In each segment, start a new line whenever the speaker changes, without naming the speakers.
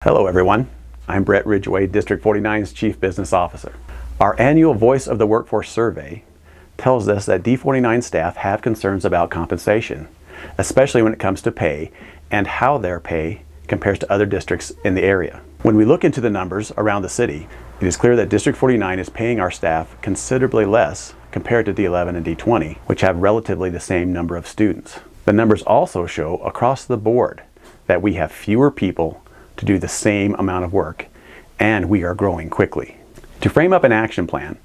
Hello everyone, I'm Brett Ridgway, District 49's Chief Business Officer. Our annual Voice of the Workforce survey tells us that D49 staff have concerns about compensation, especially when it comes to pay and how their pay compares to other districts in the area. When we look into the numbers around the city, it is clear that District 49 is paying our staff considerably less compared to D11 and D20, which have relatively the same number of students. The numbers also show across the board that we have fewer people to do the same amount of work, and we are growing quickly. To frame up an action plan,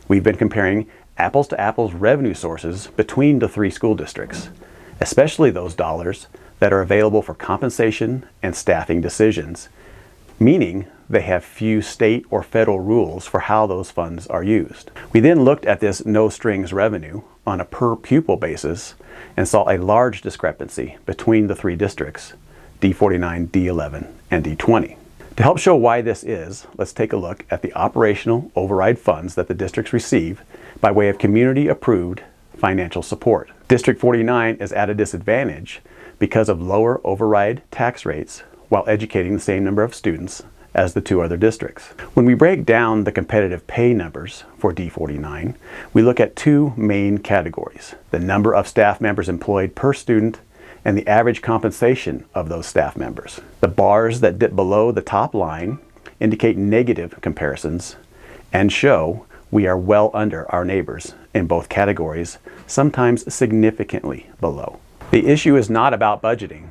we've been comparing apples to apples revenue sources between the three school districts, especially those dollars that are available for compensation and staffing decisions, meaning they have few state or federal rules for how those funds are used. We then looked at this no strings revenue on a per pupil basis and saw a large discrepancy between the three districts, D49, D11, and D20. To help show why this is, let's take a look at the operational override funds that the districts receive by way of community-approved financial support. District 49 is at a disadvantage because of lower override tax rates while educating the same number of students as the two other districts. When we break down the competitive pay numbers for D49, we look at two main categories: the number of staff members employed per student and the average compensation of those staff members. The bars that dip below the top line indicate negative comparisons and show we are well under our neighbors in both categories, sometimes significantly below. The issue is not about budgeting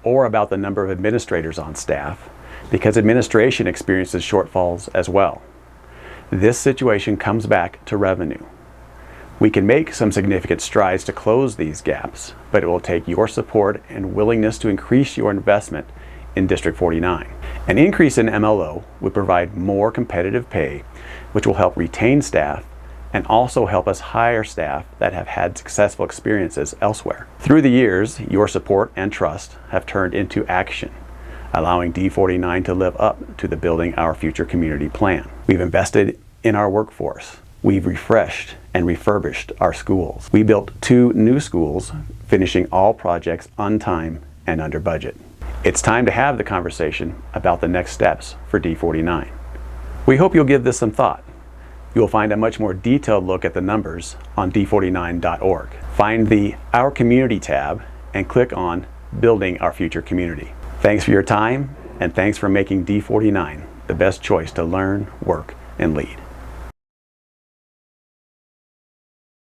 or about the number of administrators on staff, because administration experiences shortfalls as well. This situation comes back to revenue. We can make some significant strides to close these gaps, but it will take your support and willingness to increase your investment in District 49. An increase in MLO would provide more competitive pay, which will help retain staff and also help us hire staff that have had successful experiences elsewhere. Through the years, your support and trust have turned into action, allowing D49 to live up to the Building Our Future Community plan. We've invested in our workforce. We've refreshed and refurbished our schools. We built 2 new schools, finishing all projects on time and under budget. It's time to have the conversation about the next steps for D49. We hope you'll give this some thought. You'll find a much more detailed look at the numbers on d49.org. Find the Our Community tab and click on Building Our Future Community. Thanks for your time, and thanks for making D49 the best choice to learn, work, and lead.